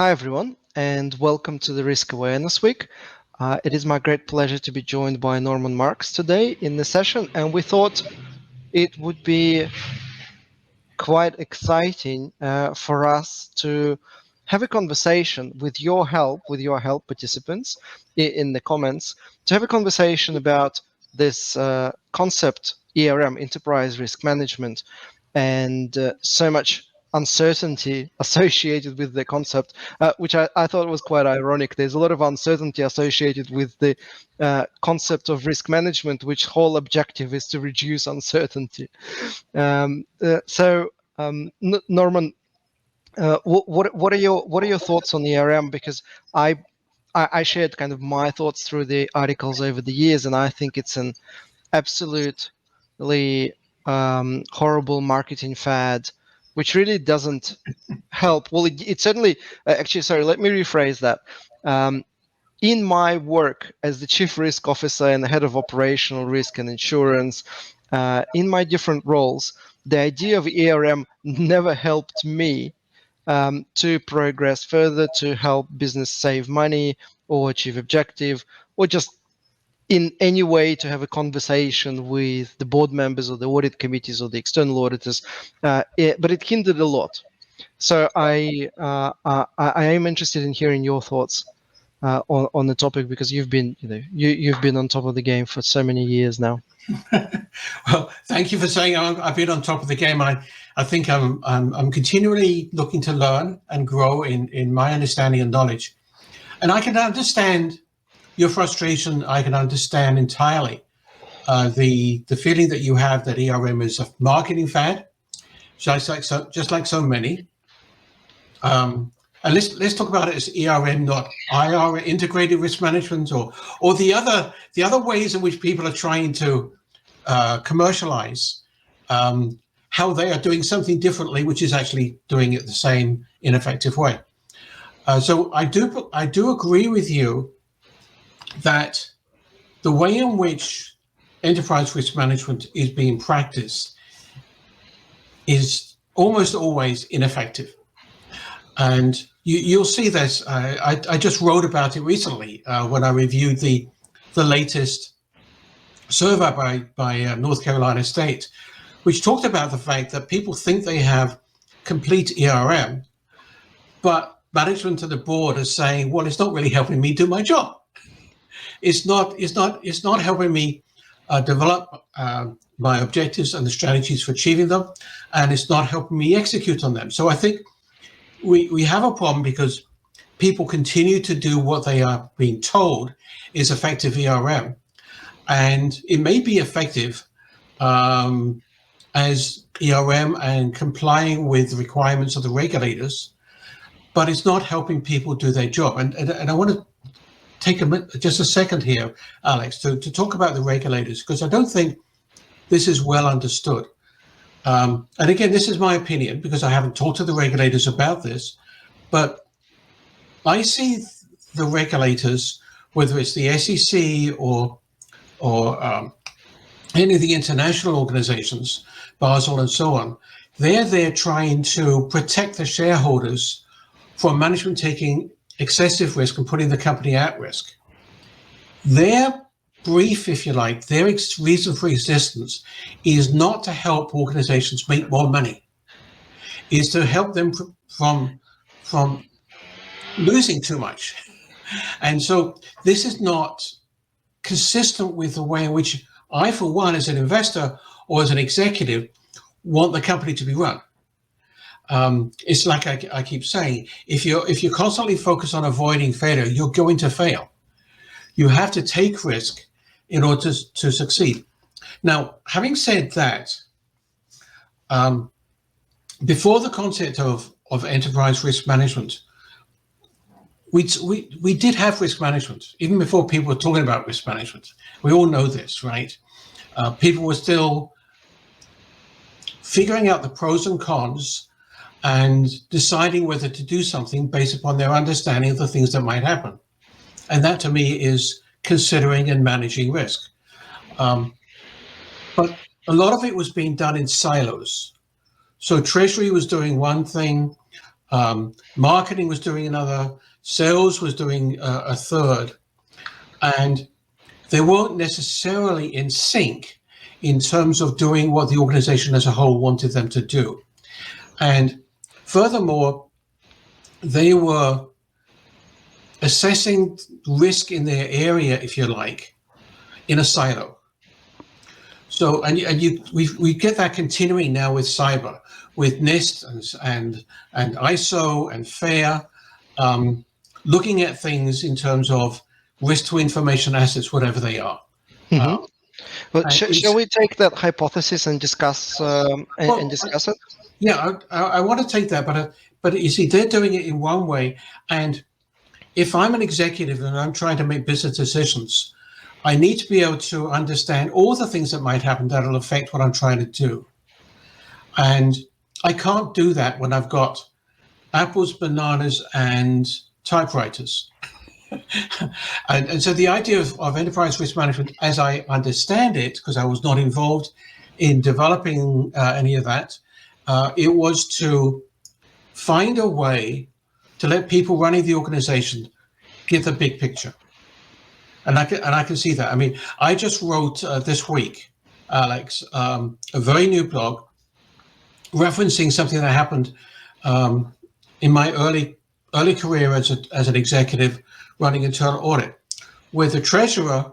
Hi, everyone, and welcome to the Risk Awareness Week. It is my great pleasure to be joined by Norman Marks today in the session, and we thought it would be quite exciting for us to have a conversation with your help, participants in the comments, to have a conversation about this concept, ERM, Enterprise Risk Management, and so much uncertainty associated with the concept, which I thought was quite ironic. There's a lot of uncertainty associated with the concept of risk management, which whole objective is to reduce uncertainty. Norman, what are your thoughts on the ERM? Because I shared kind of my thoughts through the articles over the years, and I think it's an absolutely horrible marketing fad, which really doesn't help. Well, it certainly, actually, sorry, let me rephrase that. In my work as the Chief Risk Officer and the Head of Operational Risk and Insurance, in my different roles, the idea of ERM never helped me to progress further, to help business save money or achieve objective, or just in any way to have a conversation with the board members or the audit committees or the external auditors, but it hindered a lot. So I am interested in hearing your thoughts on the topic, because you've been on top of the game for so many years now. Well, thank you for saying I've been on top of the game. I think I'm continually looking to learn and grow in my understanding and knowledge, and I can understand your frustration. I can understand entirely the feeling that you have that ERM is a marketing fad, just like so many. And let's talk about it as ERM, not IR, integrated risk management, or the other ways in which people are trying to commercialize how they are doing something differently, which is actually doing it the same ineffective way. So I do agree with you that the way in which enterprise risk management is being practiced is almost always ineffective. And you'll see this. I just wrote about it recently when I reviewed the latest survey by North Carolina State, which talked about the fact that people think they have complete ERM, but management and the board are saying, well, it's not really helping me do my job. It's not helping me develop my objectives and the strategies for achieving them, and it's not helping me execute on them. So I think we have a problem because people continue to do what they are being told is effective ERM. And it may be effective as ERM and complying with the requirements of the regulators, but it's not helping people do their job. And I want to take just a second here, Alex, to talk about the regulators, because I don't think this is well understood. And again, this is my opinion because I haven't talked to the regulators about this, but I see the regulators, whether it's the SEC or any of the international organizations, Basel and so on, they're there trying to protect the shareholders from management taking excessive risk and putting the company at risk. Their brief, if you like, their reason for existence is not to help organizations make more money, is to help them from losing too much. And so this is not consistent with the way in which I, for one, as an investor or as an executive, want the company to be run. It's like I keep saying, if you're constantly focused on avoiding failure, you're going to fail. You have to take risk in order to succeed. Now, having said that, before the concept of enterprise risk management, we did have risk management, even before people were talking about risk management. We all know this, right? People were still figuring out the pros and cons and deciding whether to do something based upon their understanding of the things that might happen. And that to me is considering and managing risk. But a lot of it was being done in silos. So Treasury was doing one thing, Marketing was doing another, sales was doing a third, and they weren't necessarily in sync in terms of doing what the organization as a whole wanted them to do. And furthermore, they were assessing risk in their area, if you like, in a silo. So, we get that continuing now with cyber, with NIST and ISO and FAIR, looking at things in terms of risk to information assets, whatever they are. Mm-hmm. Well, And shall we take that hypothesis and discuss well, discuss it? yeah, I want to take that, but you see, they're doing it in one way, and if I'm an executive and I'm trying to make business decisions, I need to be able to understand all the things that might happen that will affect what I'm trying to do. And I can't do that when I've got apples, bananas, and typewriters. and so the idea of enterprise risk management, as I understand it, because I was not involved in developing any of that, it was to find a way to let people running the organization get the big picture. And I can see that. I mean, I just wrote this week, Alex, a very new blog referencing something that happened in my early career as an executive running internal audit, where the treasurer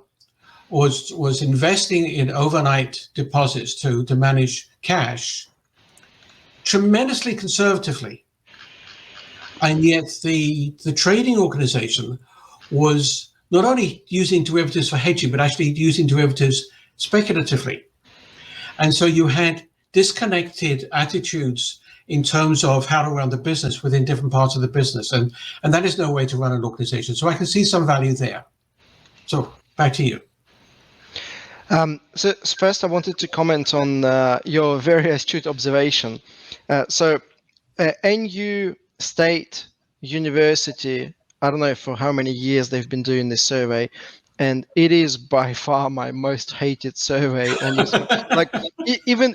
was investing in overnight deposits to manage cash tremendously conservatively, and yet the trading organization was not only using derivatives for hedging, but actually using derivatives speculatively. And so you had disconnected attitudes in terms of how to run the business within different parts of the business. And that is no way to run an organization. So I can see some value there. So back to you. So first I wanted to comment on your very astute observation. So NU State University, I don't know for how many years they've been doing this survey, and it is by far my most hated survey on this one. Like even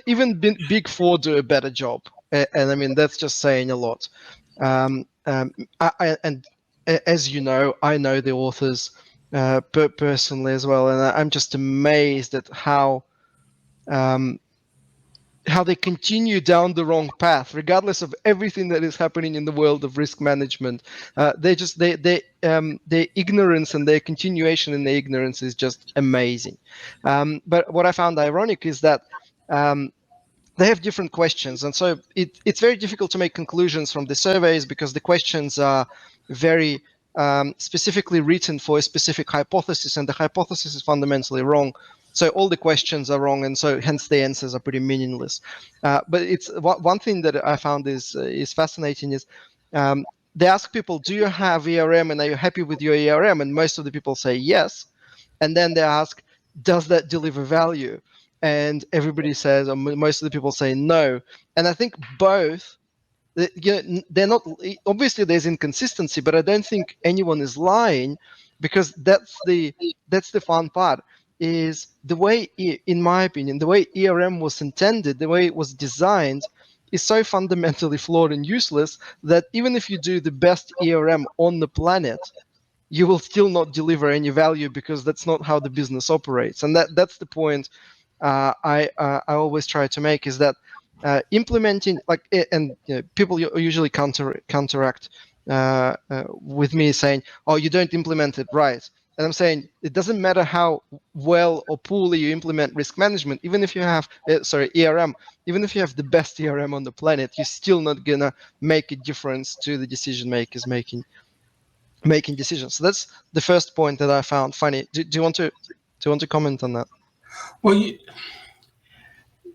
Big Four do a better job, and I mean that's just saying a lot. And as you know, I know the authors personally as well, and I'm just amazed at how they continue down the wrong path, regardless of everything that is happening in the world of risk management. Their ignorance and their continuation in their ignorance is just amazing. But what I found ironic is that they have different questions, and so it's very difficult to make conclusions from the surveys because the questions are very specifically written for a specific hypothesis, and the hypothesis is fundamentally wrong. So all the questions are wrong, and so hence the answers are pretty meaningless. But it's one thing that I found is fascinating is they ask people, do you have ERM and are you happy with your ERM? And most of the people say yes. And then they ask, does that deliver value? And everybody says, or most of the people say no. And I think both, they're not, obviously there's inconsistency, but I don't think anyone is lying, because that's the fun part. Is the way, in my opinion, the way ERM was intended, the way it was designed, is so fundamentally flawed and useless that even if you do the best ERM on the planet, you will still not deliver any value, because that's not how the business operates. And that's the point I always try to make, is that implementing, and people usually counteract with me saying, oh, you don't implement it right. And I'm saying it doesn't matter how well or poorly you implement risk management, even if you have, ERM, even if you have the best ERM on the planet, you're still not gonna make a difference to the decision makers making decisions. So that's the first point that I found funny. Do you want to comment on that? Well, you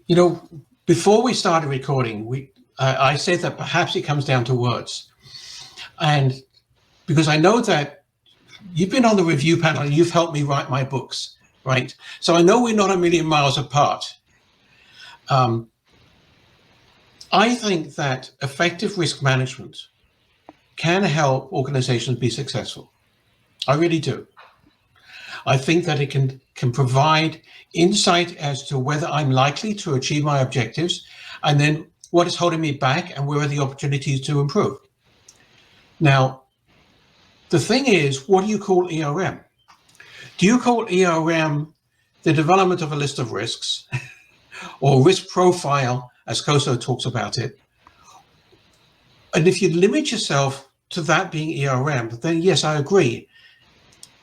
know, before we started recording, I said that perhaps it comes down to words, and because I know that you've been on the review panel and you've helped me write my books, right? So I know we're not a million miles apart. I think that effective risk management can help organizations be successful. I really do. I think that it can provide insight as to whether I'm likely to achieve my objectives, and then what is holding me back and where are the opportunities to improve. Now, the thing is, what do you call ERM? Do you call ERM the development of a list of risks or risk profile, as COSO talks about it? And if you limit yourself to that being ERM, then yes, I agree.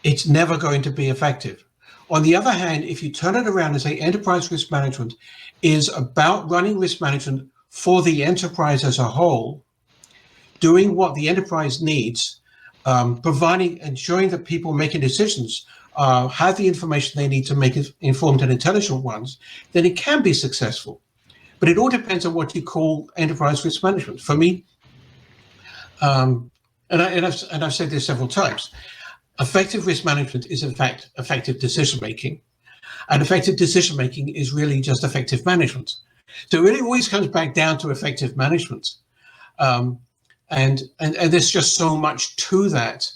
It's never going to be effective. On the other hand, if you turn it around and say enterprise risk management is about running risk management for the enterprise as a whole, doing what the enterprise needs, providing, ensuring that people making decisions have the information they need to make informed and intelligent ones, then it can be successful. But it all depends on what you call enterprise risk management. For me, and I've said this several times, effective risk management is in fact effective decision making, and effective decision making is really just effective management. So it really always comes back down to effective management, and there's just so much to that.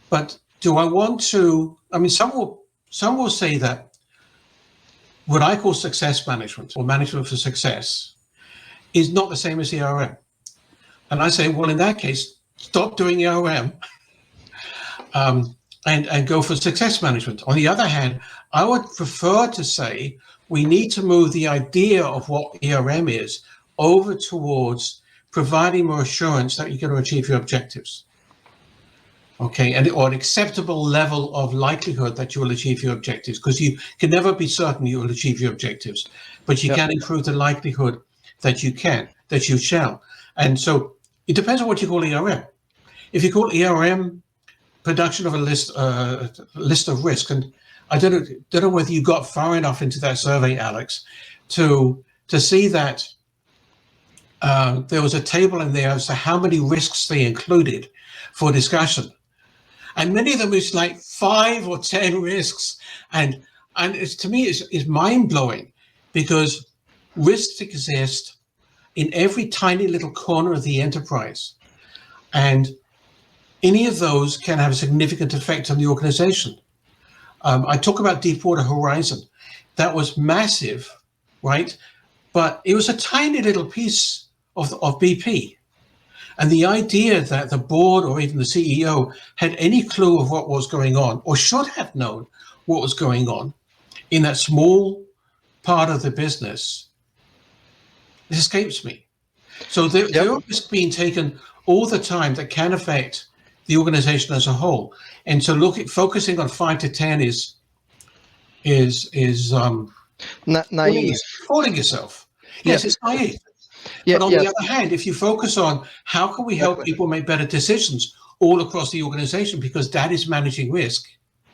But do I want to? I mean, some will say that what I call success management or management for success is not the same as ERM, and I say, well, in that case, stop doing ERM. And go for success management. On the other hand, I would prefer to say we need to move the idea of what ERM is over towards providing more assurance that you're going to achieve your objectives. Okay, or an acceptable level of likelihood that you will achieve your objectives, because you can never be certain you will achieve your objectives, but you can improve the likelihood that you shall. And so it depends on what you call ERM. If you call ERM production of a list of risk, and I don't know whether you got far enough into that survey, Alex, to see that there was a table in there as to how many risks they included for discussion, and many of them was like 5 or 10 risks, and it's, to me, it's mind blowing, because risks exist in every tiny little corner of the enterprise, and any of those can have a significant effect on the organization. I talk about Deepwater Horizon. That was massive, right? But it was a tiny little piece of BP. And the idea that the board or even the CEO had any clue of what was going on, or should have known what was going on in that small part of the business, it escapes me. So there are risks being taken all the time that can affect the organization as a whole, and so focusing on 5 to 10 is naive. Fooling yourself. Yes, it's naive. But on the other hand, if you focus on how can we help people make better decisions all across the organization, because that is managing risk.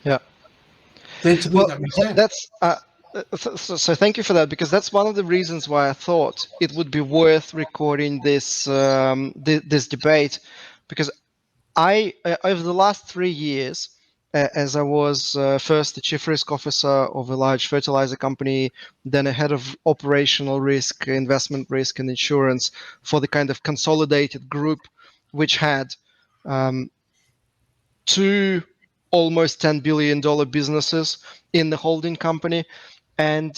Yeah. Then to me that makes sense. That's so thank you for that, because that's one of the reasons why I thought it would be worth recording this this debate, because I over the last 3 years, as I was first the chief risk officer of a large fertilizer company, then a head of operational risk, investment risk, and insurance for the kind of consolidated group, which had 2 almost $10 billion businesses in the holding company. And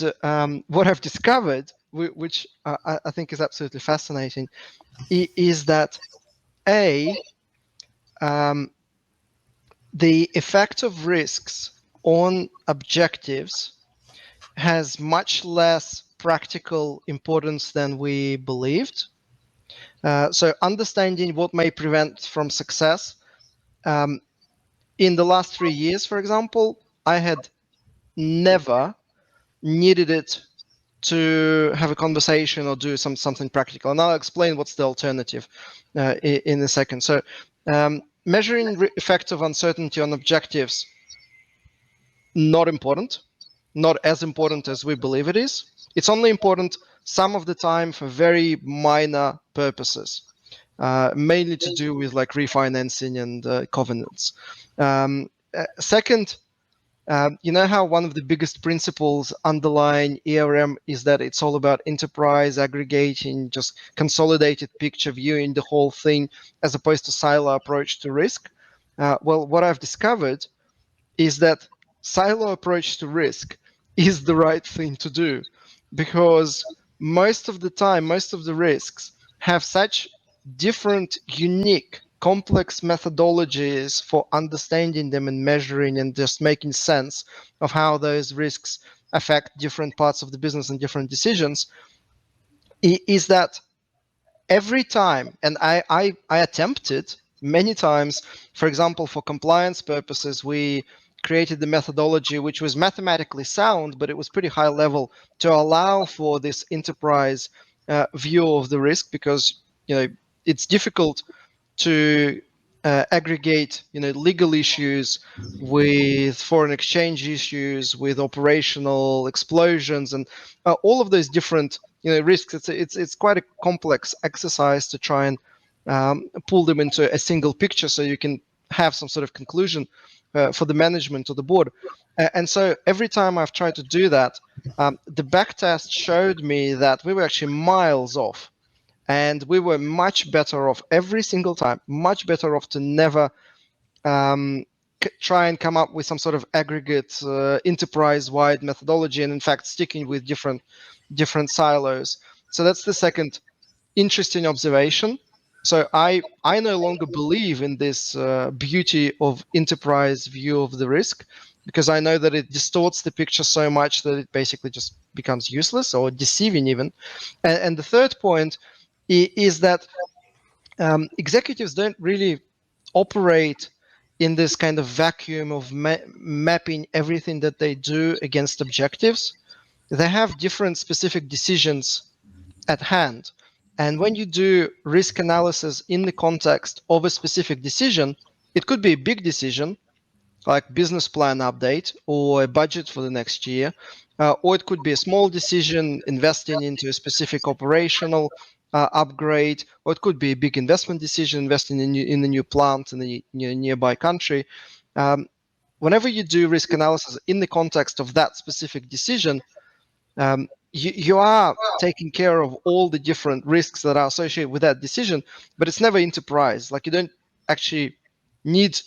what I've discovered, which I think is absolutely fascinating, is that the effect of risks on objectives has much less practical importance than we believed. So understanding what may prevent from success. In the last 3 years, for example, I had never needed it to have a conversation or do something practical. And I'll explain what's the alternative in a second. So measuring effect of uncertainty on objectives, not important, not as important as we believe it is. It's only important some of the time for very minor purposes, mainly to do with like refinancing and covenants. Second, you know how one of the biggest principles underlying ERM is that it's all about enterprise aggregating, just consolidated picture, viewing the whole thing, as opposed to silo approach to risk. Well, what I've discovered is that silo approach to risk is the right thing to do, because most of the time, most of the risks have such different, unique complex methodologies for understanding them and measuring and just making sense of how those risks affect different parts of the business and different decisions, is that every time, and I attempted many times, for example, for compliance purposes, we created the methodology which was mathematically sound, but it was pretty high level to allow for this enterprise view of the risk, because it's difficult to aggregate legal issues with foreign exchange issues, with operational explosions, and all of those different risks. It's quite a complex exercise to try and pull them into a single picture so you can have some sort of conclusion for the management or the board. And so every time I've tried to do that, the backtest showed me that we were actually miles off. And we were much better off every single time, much better off to never try and come up with some sort of aggregate enterprise-wide methodology, and in fact sticking with different silos. So that's the second interesting observation. So I no longer believe in this beauty of enterprise view of the risk, because I know that it distorts the picture so much that it basically just becomes useless or deceiving even. And the third point is that executives don't really operate in this kind of vacuum of mapping everything that they do against objectives. They have different specific decisions at hand. And when you do risk analysis in the context of a specific decision, it could be a big decision, like business plan update or a budget for the next year, or it could be a small decision investing into a specific operational upgrade, or it could be a big investment decision investing in a new plant in a nearby country. Whenever you do risk analysis in the context of that specific decision, you are taking care of all the different risks that are associated with that decision, but it's never enterprise. Like, you don't actually need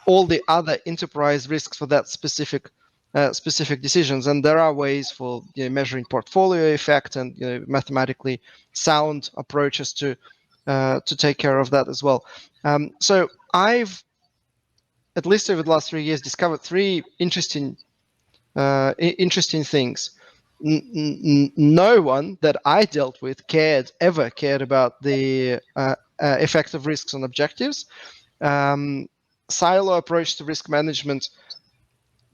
all the other enterprise risks for that specific decisions. And there are ways for measuring portfolio effect and mathematically sound approaches to take care of that as well. So I've, at least over the last 3 years, discovered three interesting things. No one that I dealt with ever cared about the effect of risks on objectives. Silo approach to risk management,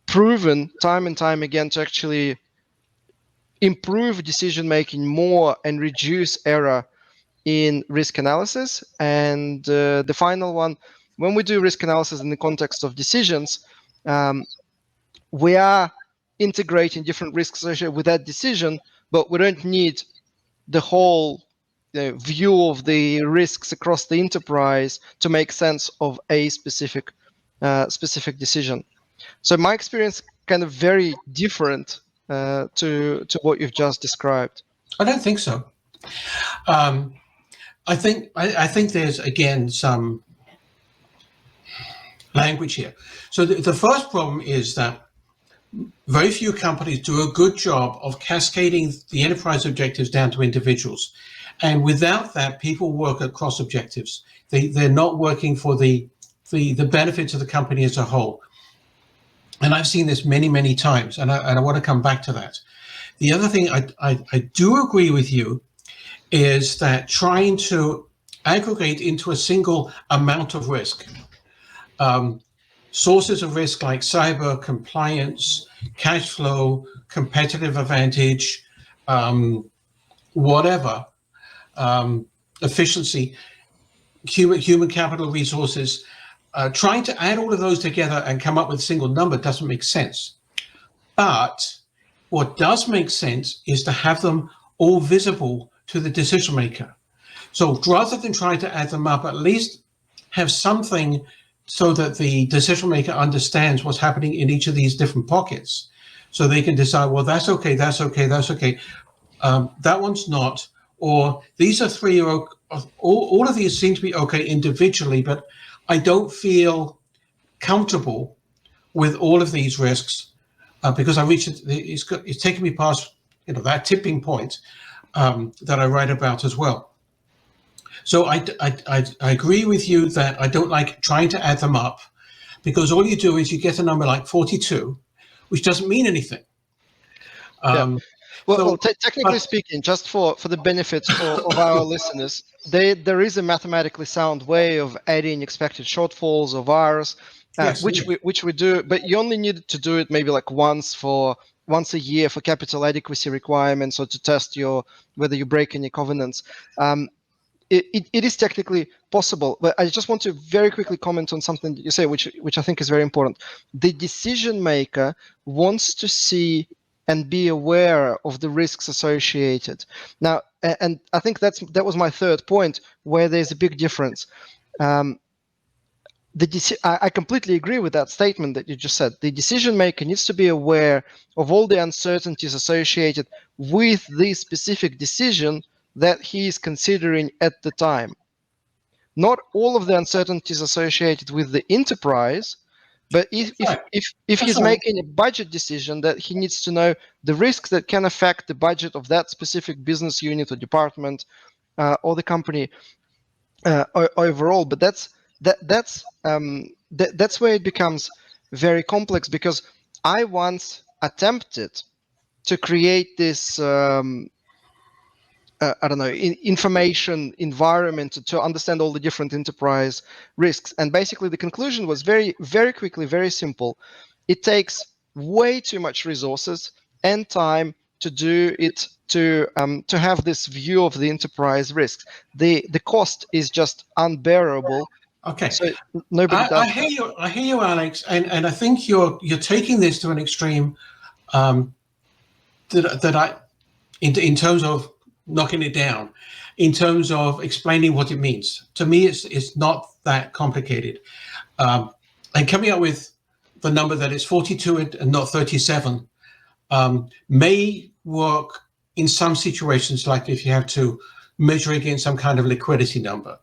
proven time and time again to actually improve decision making more and reduce error in risk analysis. And the final one, when we do risk analysis in the context of decisions, we are integrating different risks associated with that decision, but we don't need the whole view of the risks across the enterprise to make sense of a specific decision. So my experience kind of very different to what you've just described. I don't think so. I think there's, again, some language here. So the first problem is that very few companies do a good job of cascading the enterprise objectives down to individuals. And without that, people work across objectives. They're not working for the benefits of the company as a whole. And I've seen this many, many times, and I want to come back to that. The other thing I do agree with you is that trying to aggregate into a single amount of risk, sources of risk like cyber, compliance, cash flow, competitive advantage, whatever, efficiency, human capital resources, trying to add all of those together and come up with a single number doesn't make sense. But what does make sense is to have them all visible to the decision maker. So rather than trying to add them up, at least have something so that the decision maker understands what's happening in each of these different pockets. So they can decide, well, that's okay, that's okay, that's okay. That one's not, or these are three, or all of these seem to be okay individually, but I don't feel comfortable with all of these risks because I reached it's taken me past that tipping point that I write about as well. So I agree with you that I don't like trying to add them up, because all you do is you get a number like 42, which doesn't mean anything. Yeah. Well, So, technically but speaking, just for the benefit of our listeners, there is a mathematically sound way of adding expected shortfalls of ours, yes, which we do, but you only need to do it maybe like once a year for capital adequacy requirements, or to test whether you break any covenants. It is technically possible, but I just want to very quickly comment on something that you say, which I think is very important. The decision maker wants to see and be aware of the risks associated. Now, and I think that was my third point, where there's a big difference. I completely agree with that statement that you just said. The decision maker needs to be aware of all the uncertainties associated with the specific decision that he is considering at the time. Not all of the uncertainties associated with the enterprise, but right. if That's he's right. making a budget decision, that he needs to know the risks that can affect the budget of that specific business unit or department, or the company overall. But that's where it becomes very complex, because I once attempted to create this I don't know, information environment to understand all the different enterprise risks. And basically, the conclusion was very, very quickly, very simple. It takes way too much resources and time to do it, to have this view of the enterprise risks. The cost is just unbearable. Okay. So nobody I does hear that. you. I hear you, Alex, and I think you're taking this to an extreme, that I, in terms of knocking it down, in terms of explaining what it means. To me, it's not that complicated. And coming up with the number that is 42 and not 37 may work in some situations, like if you have to measure against some kind of liquidity number.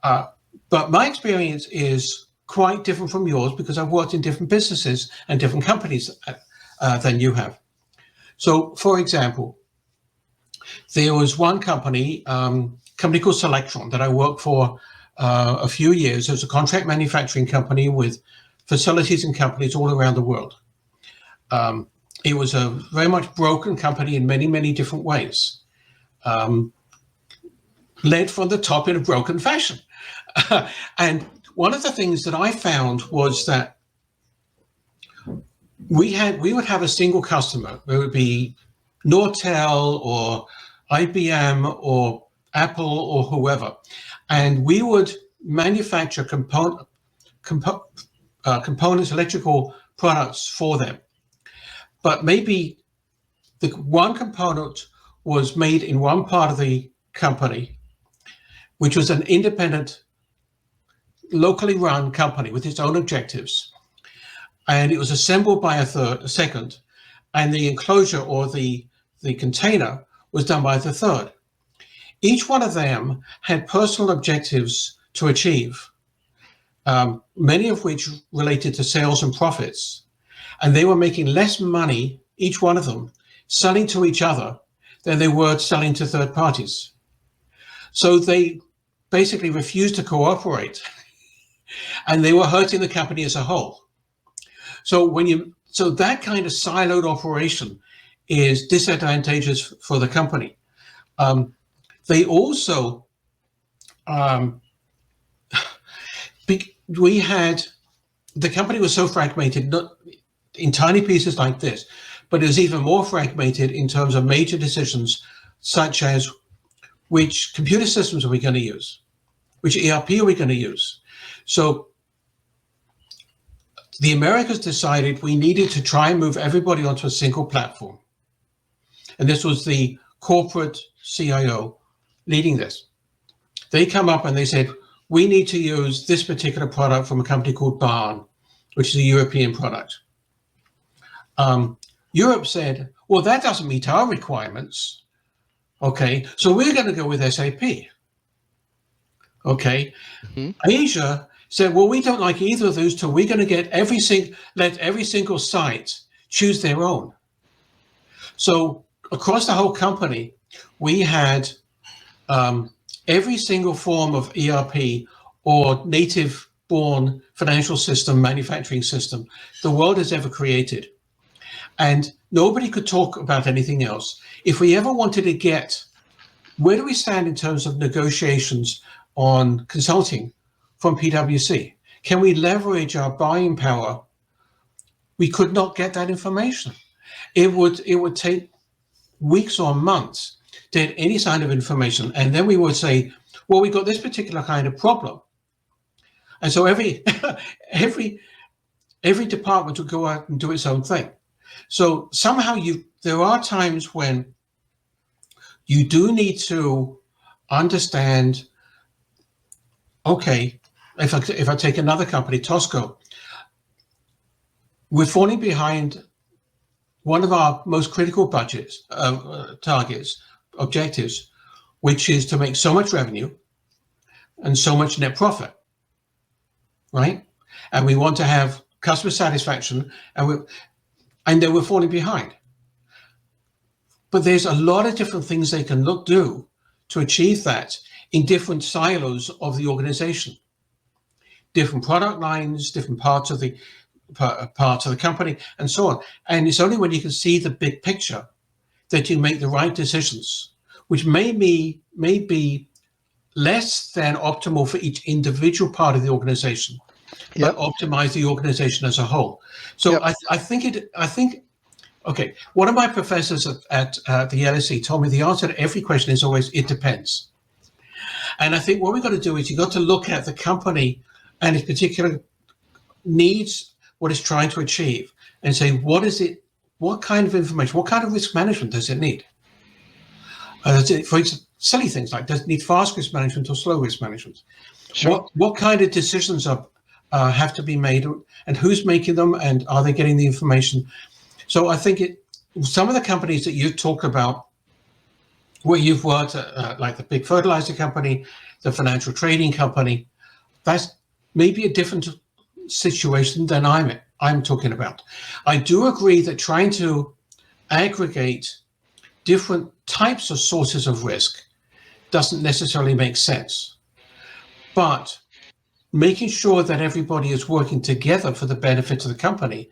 But my experience is quite different from yours, because I've worked in different businesses and different companies than you have. So, for example, there was one company called Selectron, that I worked for a few years. It was a contract manufacturing company with facilities and companies all around the world. It was a very much broken company in many, many different ways, led from the top in a broken fashion. And one of the things that I found was that we would have a single customer. It would be Nortel or IBM or Apple or whoever, and we would manufacture components, electrical products for them. But maybe the one component was made in one part of the company, which was an independent, locally run company with its own objectives, and it was assembled by a second, and the enclosure, or the container, was done by the third. Each one of them had personal objectives to achieve, many of which related to sales and profits, and they were making less money, each one of them, selling to each other than they were selling to third parties. So they basically refused to cooperate, and they were hurting the company as a whole. So that kind of siloed operation is disadvantageous for the company. They also, the company was so fragmented, not in tiny pieces like this, but it was even more fragmented in terms of major decisions, such as which computer systems are we going to use? Which ERP are we going to use? So the Americans decided we needed to try and move everybody onto a single platform. And this was the corporate CIO leading this. They come up and they said, we need to use this particular product from a company called Barn, which is a European product. Europe said, well, that doesn't meet our requirements. Okay, so we're going to go with SAP. Okay, Asia said, well, we don't like either of those two. We're going to let every single site choose their own. So across the whole company, we had every single form of ERP or native born financial system, manufacturing system the world has ever created. And nobody could talk about anything else. If we ever wanted to get, where do we stand in terms of negotiations on consulting from PwC? Can we leverage our buying power? We could not get that information. It would take weeks or months to get any kind of information. And then we would say, well, we got this particular kind of problem. And so every every department would go out and do its own thing. So somehow there are times when you do need to understand, okay, if I take another company, Tosco, we're falling behind one of our most critical budgets, targets, objectives, which is to make so much revenue and so much net profit, right? And we want to have customer satisfaction, and then we're falling behind. But there's a lot of different things they can do to achieve that in different silos of the organization, different product lines, different parts of the company, and so on. And it's only when you can see the big picture that you make the right decisions, which may be less than optimal for each individual part of the organization, but optimize the organization as a whole. So I think, okay, one of my professors at the LSE told me the answer to every question is always, it depends. And I think what we've got to do is you've got to look at the company and its particular needs, what it's trying to achieve, and say, what kind of information, what kind of risk management does it need? For instance, silly things like, does it need fast risk management or slow risk management? Sure. What kind of decisions have to be made, and who's making them, and are they getting the information? So I think some of the companies that you talk about, where you've worked at, like the big fertilizer company, the financial trading company, that's maybe a different situation than I'm talking about. I do agree that trying to aggregate different types of sources of risk doesn't necessarily make sense. But making sure that everybody is working together for the benefit of the company,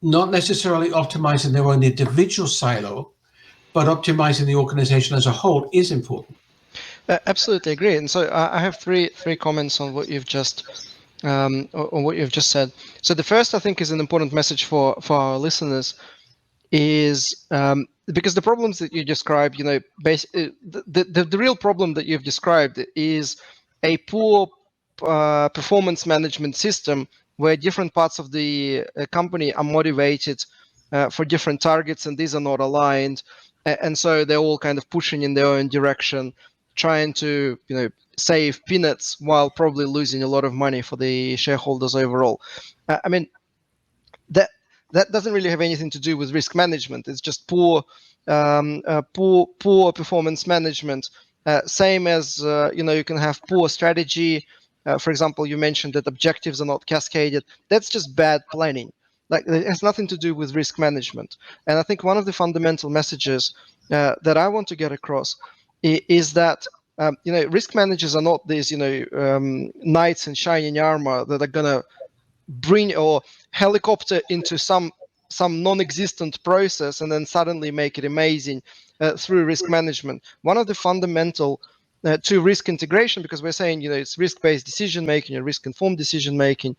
not necessarily optimizing their own individual silo, but optimizing the organization as a whole is important. Absolutely agree. And so I have three comments on what you've just said. So the first, I think, is an important message for our listeners, is because the problems that you described, the real problem that you've described is a poor performance management system where different parts of the company are motivated for different targets, and these are not aligned, and so they're all kind of pushing in their own direction, trying to save peanuts while probably losing a lot of money for the shareholders overall. I mean, that doesn't really have anything to do with risk management. It's just poor performance management. Same as you can have poor strategy. For example, you mentioned that objectives are not cascaded. That's just bad planning. Like, it has nothing to do with risk management. And I think one of the fundamental messages that I want to get across is that risk managers are not these knights in shining armor that are gonna bring or helicopter into some non-existent process and then suddenly make it amazing through risk management. One of the fundamental to risk integration, because we're saying it's risk-based decision making or risk-informed decision making,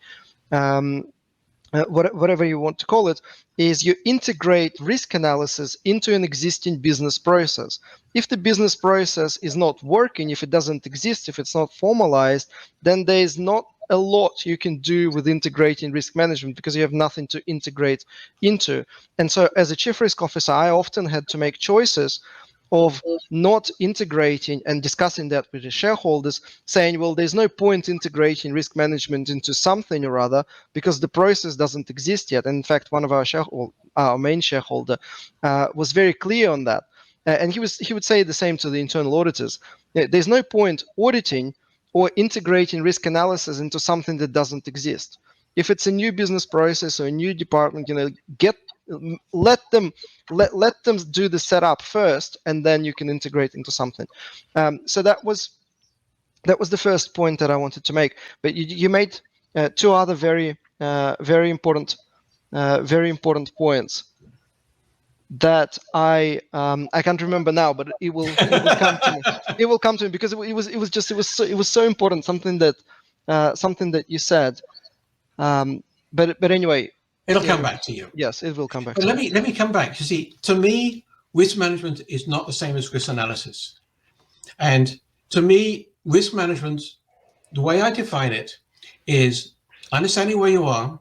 whatever you want to call it, is you integrate risk analysis into an existing business process. If the business process is not working, if it doesn't exist, if it's not formalized, then there is not a lot you can do with integrating risk management because you have nothing to integrate into. And so as a chief risk officer, I often had to make choices of not integrating and discussing that with the shareholders, saying, well, there's no point integrating risk management into something or other because the process doesn't exist yet. And in fact, one of our main shareholder was very clear on that. And he would say the same to the internal auditors. There's no point auditing or integrating risk analysis into something that doesn't exist. If it's a new business process or a new department, let them do the setup first, and then you can integrate into something. So that was That was the first point that I wanted to make. But you made two other very important points that I can't remember now, but it will come to me. It will come to me because it was so important. Something that you said. But anyway, It'll come back to you. yes, it will come back But to let me. me come back. You see, to me, risk management is not the same as risk analysis. And to me, risk management, the way I define it, is understanding where you are,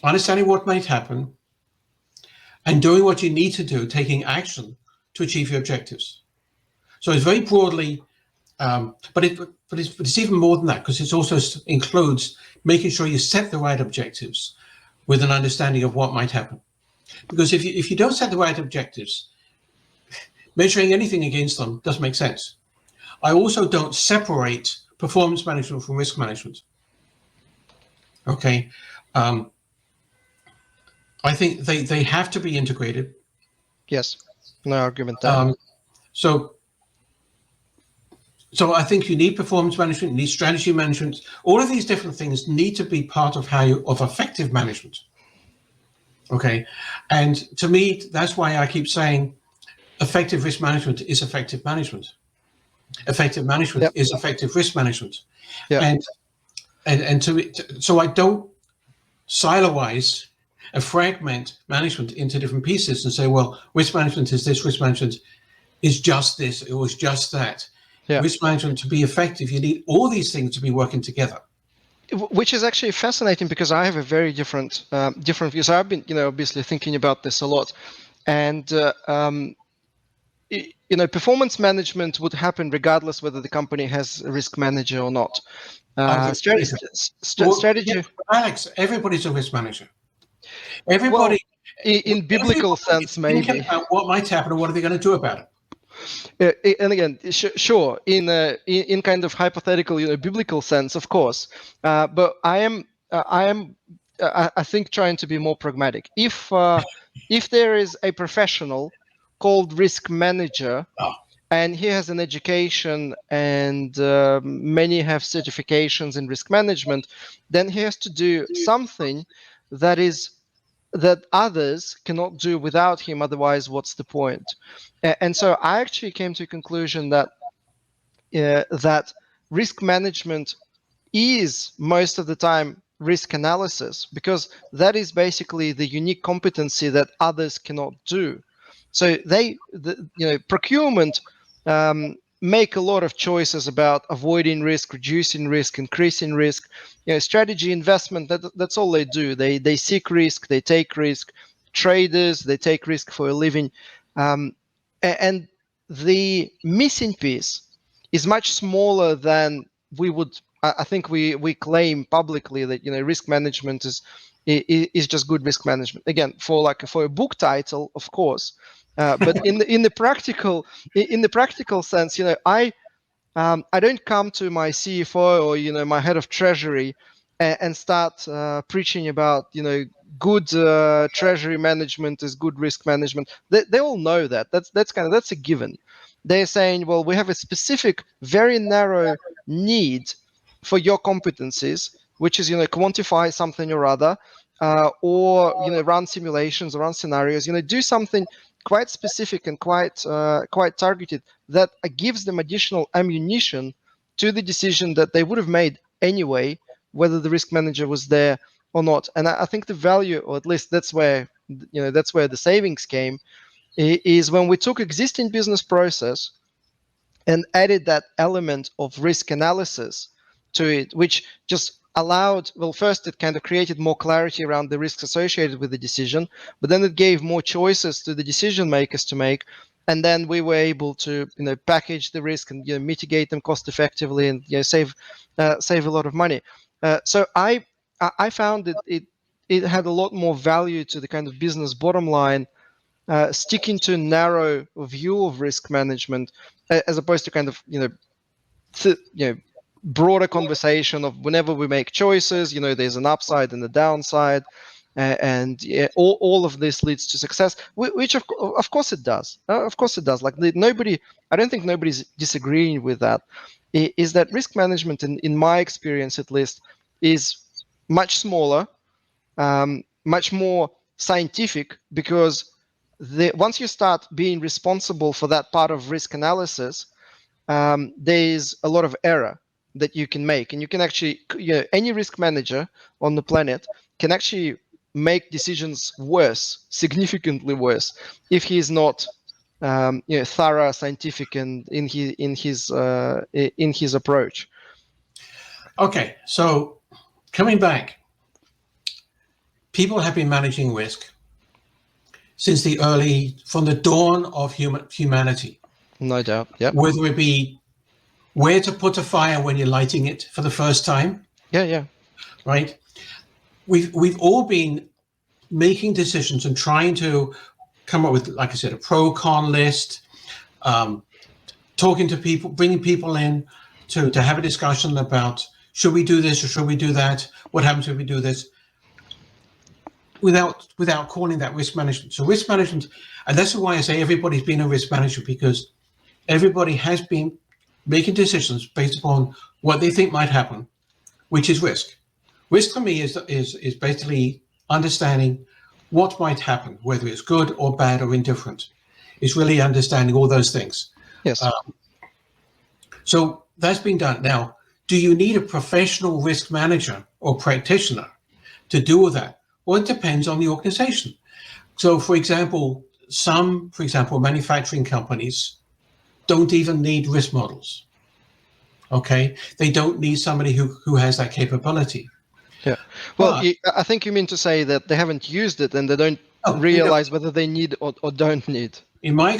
understanding what might happen, and doing what you need to do, taking action to achieve your objectives. So it's very broadly, but it's even more than that, because it also includes making sure you set the right objectives with an understanding of what might happen. Because if you don't set the right objectives, measuring anything against them doesn't make sense. I also don't separate performance management from risk management. Okay. I think they have to be integrated. Yes, no argument there. So I think you need performance management, you need strategy management. All of these different things need to be part of of effective management. Okay. And to me, that's why I keep saying effective risk management is effective management. Effective management Yep. is effective risk management. Yeah. And so I don't siloize and fragment management into different pieces and say, well, risk management is this, risk management is just this, it was just that. Yeah. Risk management, to be effective, you need all these things to be working together. Which is actually fascinating because I have a very different view. So I've been, obviously thinking about this a lot, and performance management would happen regardless whether the company has a risk manager or not. Strategy. Alex, everybody's a risk manager. Everybody, in biblical sense, maybe. About what might happen and what are they going to do about it? And again, sure, in kind of hypothetical, biblical sense, of course. But I think trying to be more pragmatic. If there is a professional called risk manager, and he has an education, and many have certifications in risk management, then he has to do something that others cannot do without him. Otherwise, what's the point? And so I actually came to a conclusion that that risk management is most of the time risk analysis, because that is basically the unique competency that others cannot do. So procurement make a lot of choices about avoiding risk, reducing risk, increasing risk. Strategy, investment, that's all they do. They seek risk, they take risk. Traders, they take risk for a living. And the missing piece is much smaller than we would. I think we claim publicly that risk management is just good risk management. Again, for a book title, of course, but in the practical sense, I don't come to my CFO or my head of treasury and start preaching about good treasury management is good risk management. They all know that. That's a given. They're saying, well, we have a specific, very narrow need for your competencies, which is quantify something or other, or run simulations or run scenarios. Do something quite specific and quite targeted that gives them additional ammunition to the decision that they would have made anyway, whether the risk manager was there or not. And I think the value, or at least that's where the savings came, is when we took existing business process and added that element of risk analysis to it, which just allowed, well, first it kind of created more clarity around the risks associated with the decision, but then it gave more choices to the decision makers to make. And then we were able to package the risk and mitigate them cost effectively and save a lot of money. So I found that it had a lot more value to the kind of business bottom line, sticking to a narrow view of risk management, as opposed to kind of broader conversation of whenever we make choices, there's an upside and a downside. and yeah, all of this leads to success, which of course it does. Of course it does. Like nobody, I don't think nobody's disagreeing with that. Is that risk management, in my experience at least, is much smaller, much more scientific, because once you start being responsible for that part of risk analysis, there's a lot of error that you can make, and you can actually, any risk manager on the planet can actually make decisions worse, significantly worse, if he is not thorough, scientific, and in his approach. Okay, so coming back, people have been managing risk since from the dawn of humanity. No doubt. Yeah. Whether it be where to put a fire when you're lighting it for the first time. Yeah. Right. We've all been making decisions and trying to come up with, like I said, a pro-con list, talking to people, bringing people in to have a discussion about, should we do this or should we do that? What happens if we do this? Without calling that risk management. So risk management, and that's why I say everybody's been a risk manager, because everybody has been making decisions based upon what they think might happen, which is risk. Risk for me is basically understanding what might happen, whether it's good or bad or indifferent. It's really understanding all those things. Yes. So that's been done. Now, do you need a professional risk manager or practitioner to do all that? Well, it depends on the organization. So, for example, manufacturing companies don't even need risk models. Okay, they don't need somebody who has that capability. Yeah. Well, I think you mean to say that they haven't used it and they don't realize whether they need or don't need. In my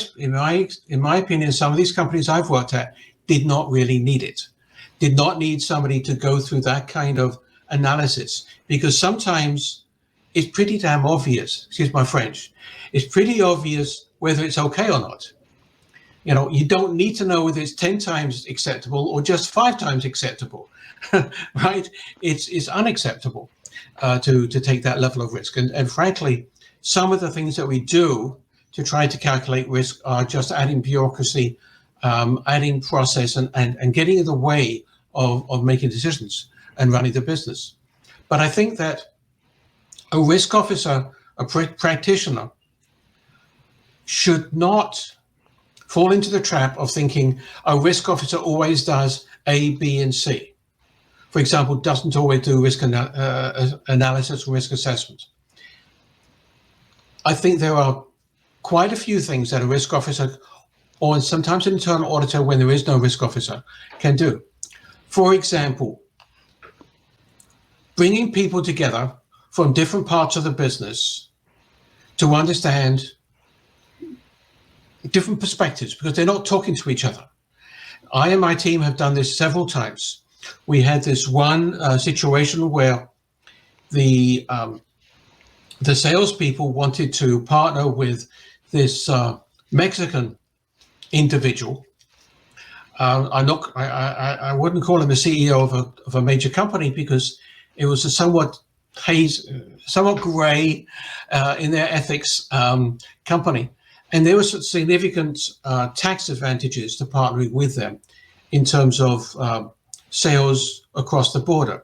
opinion, some of these companies I've worked at did not really need it. Did not need somebody to go through that kind of analysis, because sometimes it's pretty damn obvious, excuse my French, it's pretty obvious whether it's okay or not. You don't need to know whether it's 10 times acceptable or just 5 times acceptable, right? It's unacceptable to take that level of risk. And frankly, some of the things that we do to try to calculate risk are just adding bureaucracy, adding process, and getting in the way of making decisions and running the business. But I think that a risk officer, a practitioner, should not fall into the trap of thinking a risk officer always does A, B, and C. For example, doesn't always do risk analysis or risk assessment. I think there are quite a few things that a risk officer, or sometimes an internal auditor when there is no risk officer, can do. For example, bringing people together from different parts of the business to understand different perspectives, because they're not talking to each other. I and my team have done this several times. We had this one situation where the salespeople wanted to partner with this Mexican individual. I wouldn't call him the CEO of a major company, because it was a somewhat gray in their ethics company. And there were significant tax advantages to partnering with them in terms of sales across the border.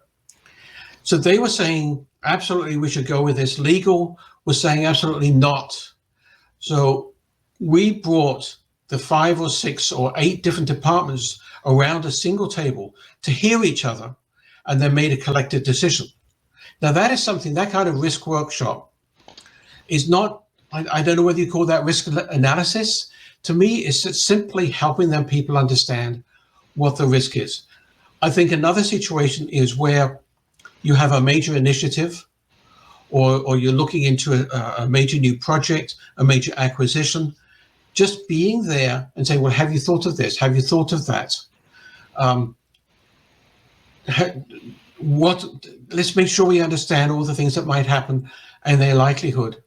So they were saying, absolutely, we should go with this. Legal was saying, absolutely not. So we brought the 5 or 6 or 8 different departments around a single table to hear each other, and then made a collective decision. Now that is something, that kind of risk workshop is not, I don't know whether you call that risk analysis. To me, it's simply helping them people understand what the risk is. I think another situation is where you have a major initiative, or you're looking into a major new project, a major acquisition. Just being there and saying, well, have you thought of this? Have you thought of that? Let's make sure we understand all the things that might happen and their likelihood.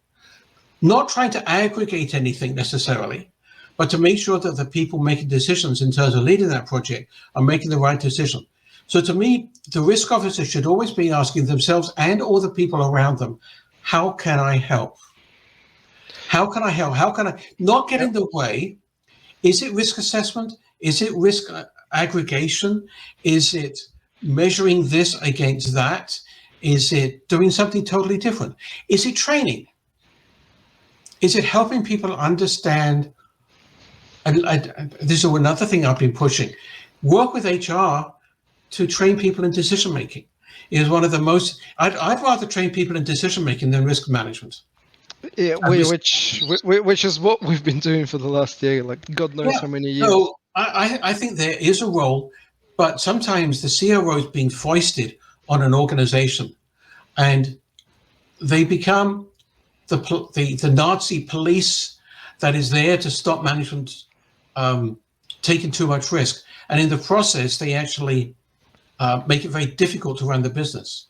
Not trying to aggregate anything necessarily, but to make sure that the people making decisions in terms of leading that project are making the right decision. So to me, the risk officer should always be asking themselves and all the people around them, how can I help? How can I help? How can I not get in the way? Is it risk assessment? Is it risk aggregation? Is it measuring this against that? Is it doing something totally different? Is it training? Is it helping people understand? And this is another thing I've been pushing. Work with HR to train people in decision making. Is one of the most. I'd rather train people in decision making than risk management. Yeah, which is what we've been doing for the last year, like God knows Yeah. how many years. So I think there is a role, but sometimes the CRO is being foisted on an organization, and they become the Nazi police that is there to stop management taking too much risk, and in the process, they actually make it very difficult to run the business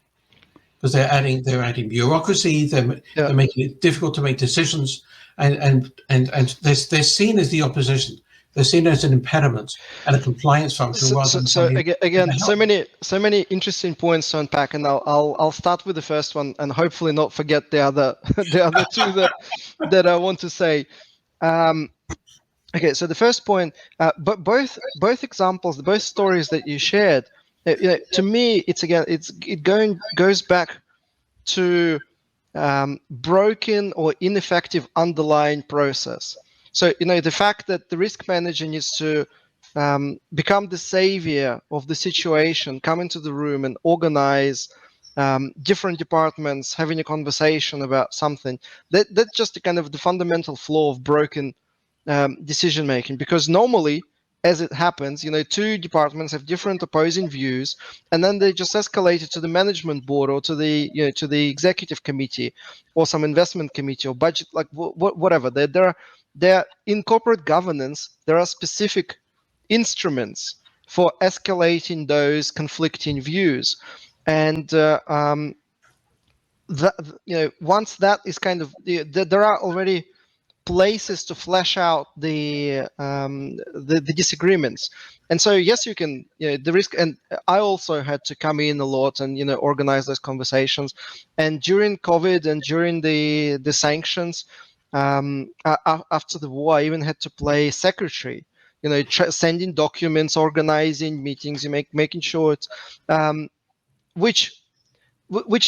because they're adding bureaucracy, they're making it difficult to make decisions, and they're seen as the opposition. They're seen as an impediment and a compliance function rather than So something. again, so many interesting points to unpack, and I'll start with the first one, and hopefully not forget the other the other two that I want to say. Okay, so the first point, but both examples, both stories that you shared, to me, it goes back to broken or ineffective underlying process. So the fact that the risk manager needs to become the savior of the situation, come into the room and organize different departments having a conversation about something. That's just the kind of the fundamental flaw of broken decision making, because normally, as it happens, two departments have different opposing views, and then they just escalate it to the management board or to the executive committee or some investment committee or budget, like whatever. There in corporate governance, there are specific instruments for escalating those conflicting views, and once that is kind of there are already places to flesh out the disagreements. And so yes, you can the risk, and I also had to come in a lot and organize those conversations. And during COVID and during the sanctions, after the war, I even had to play secretary, sending documents, organizing meetings, making sure it's which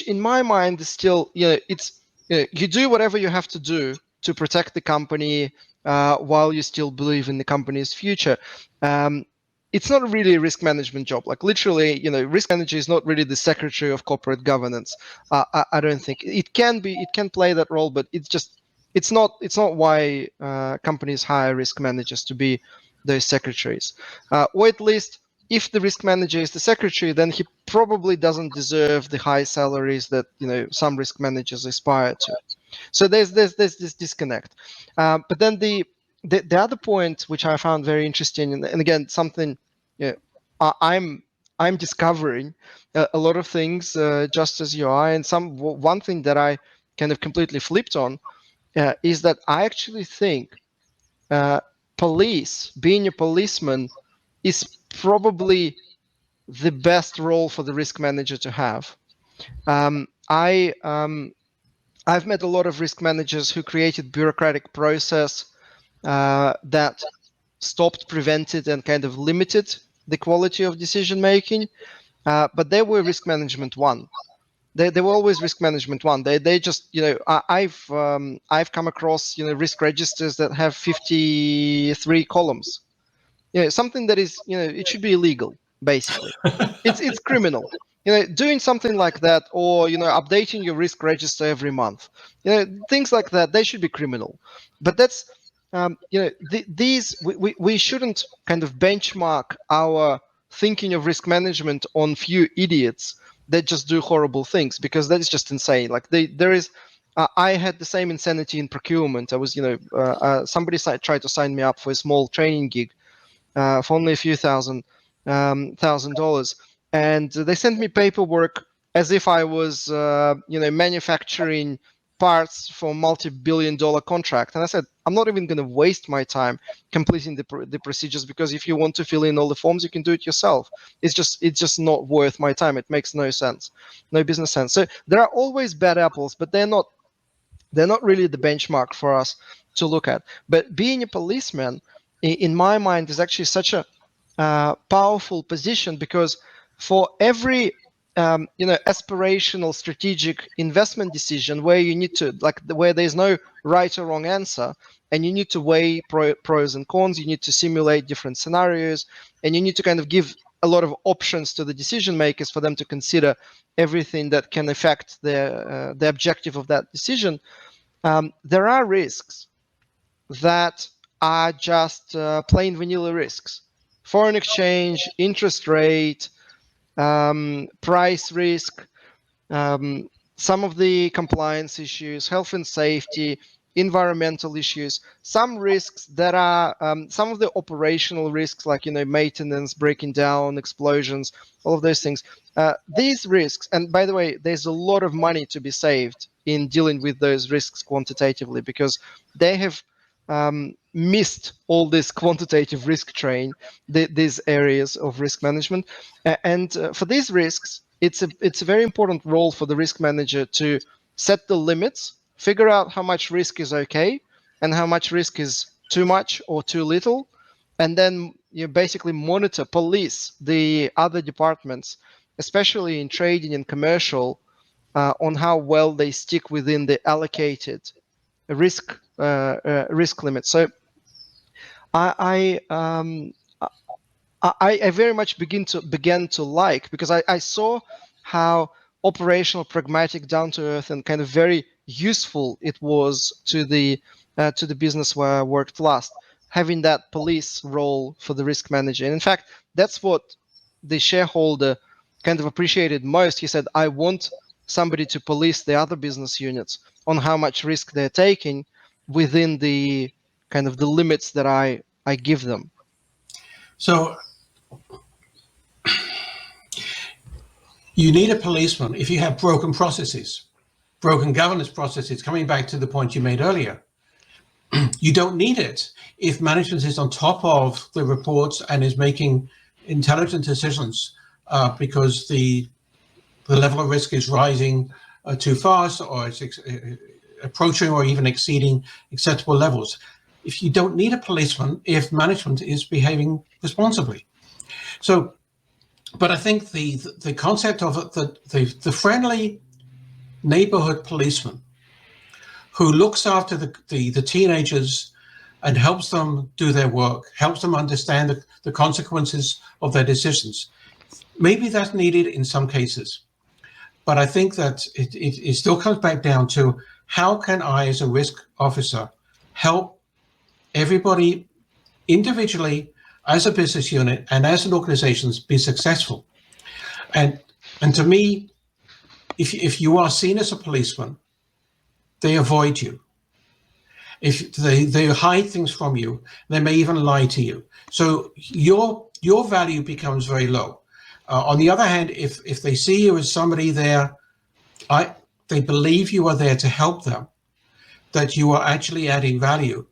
in my mind is still, it's you do whatever you have to do to protect the company while you still believe in the company's future. It's not really a risk management job. Like literally, risk manager is not really the secretary of corporate governance. I don't think it can be. It can play that role, but it's not why companies hire risk managers to be those secretaries, or at least if the risk manager is the secretary, then he probably doesn't deserve the high salaries that some risk managers aspire to. So there's this disconnect. But then the other point, which I found very interesting, and again something I'm discovering a lot of things just as you are, and one thing that I kind of completely flipped on is that I actually think being a policeman is probably the best role for the risk manager to have. I've met a lot of risk managers who created bureaucratic process that stopped, prevented, and kind of limited the quality of decision making. But they were risk management one. They were always risk management one. They just I've come across risk registers that have 53 columns. Something that is it should be illegal basically. It's criminal. Doing something like that, or updating your risk register every month, things like that, they should be criminal. But that's these we shouldn't kind of benchmark our thinking of risk management on few idiots that just do horrible things, because that is just insane. Like there is I had the same insanity in procurement. I was somebody tried to sign me up for a small training gig for only a few thousand dollars, and they sent me paperwork as if I was manufacturing parts for a multi-billion-dollar contract. And I said, I'm not even going to waste my time completing the procedures, because if you want to fill in all the forms, you can do it yourself. It's just not worth my time. It makes no sense, no business sense. So there are always bad apples, but they're not They're not really the benchmark for us to look at. But being a policeman, in my mind, is actually such a powerful position, because for every aspirational strategic investment decision where you need to where there's no right or wrong answer, and you need to weigh pros and cons, you need to simulate different scenarios, and you need to kind of give a lot of options to the decision makers for them to consider everything that can affect the objective of that decision. There are risks that are just plain vanilla risks: foreign exchange, interest rate, price risk, some of the compliance issues, health and safety, environmental issues, some risks that are some of the operational risks, like maintenance, breaking down, explosions, all of those things. These risks, and by the way, there's a lot of money to be saved in dealing with those risks quantitatively, because they have missed all this quantitative risk train, these areas of risk management. And for these risks, it's a very important role for the risk manager to set the limits, figure out how much risk is okay and how much risk is too much or too little, and then you basically monitor, police the other departments, especially in trading and commercial, on how well they stick within the allocated risk limit. So I very much began to like, because I saw how operational, pragmatic, down to earth, and kind of very useful it was to the business where I worked last, having that police role for the risk manager. And in fact, that's what the shareholder kind of appreciated most. He said, I want somebody to police the other business units on how much risk they're taking within the kind of the limits that I give them. So you need a policeman if you have broken processes, broken governance processes, coming back to the point you made earlier. You don't need it if management is on top of the reports and is making intelligent decisions because the level of risk is rising too fast, or it's approaching or even exceeding acceptable levels. If you don't need a policeman if management is behaving responsibly. So, but I think the concept of the friendly neighborhood policeman who looks after the teenagers and helps them do their work, helps them understand the consequences of their decisions, maybe that's needed in some cases. But I think that it still comes back down to, how can I, as a risk officer, help everybody individually, as a business unit, and as an organization, be successful? And to me, if you are seen as a policeman, they avoid you. If they hide things from you, they may even lie to you. So your value becomes very low. On the other hand, if they see you as somebody there, they believe you are there to help them, that you are actually adding value,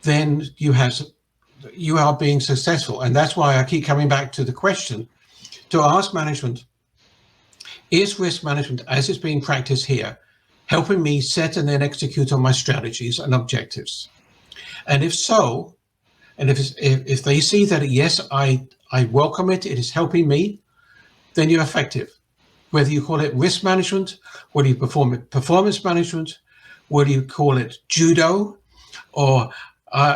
then you are being successful. And that's why I keep coming back to the question to ask management, is risk management, as it's being practiced here, helping me set and then execute on my strategies and objectives? And if so, and if they see that, yes, I welcome it, it is helping me, then you're effective. Whether you call it risk management, whether you perform performance management, whether you call it judo, or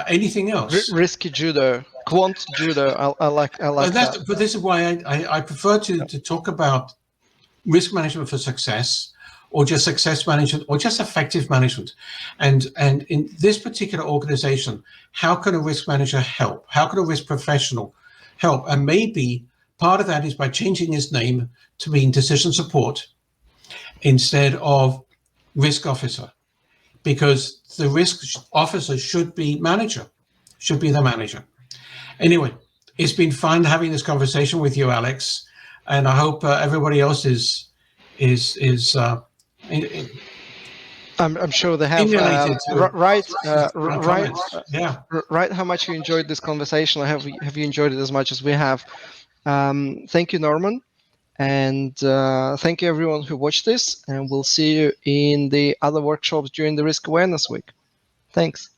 anything else. Risky judo, quant judo. I like that. But this is why I prefer to talk about risk management for success, or just success management, or just effective management. And in this particular organization, how can a risk manager help? How can a risk professional help? And maybe part of that is by changing his name to mean decision support instead of risk officer, because the risk officer should be the manager. Anyway, it's been fun having this conversation with you, Alex, and I hope everybody else is I'm sure they have. Right. How much you enjoyed this conversation? Have you enjoyed it as much as we have? Thank you, Norman. And thank you everyone who watched this, and we'll see you in the other workshops during the Risk Awareness Week. Thanks.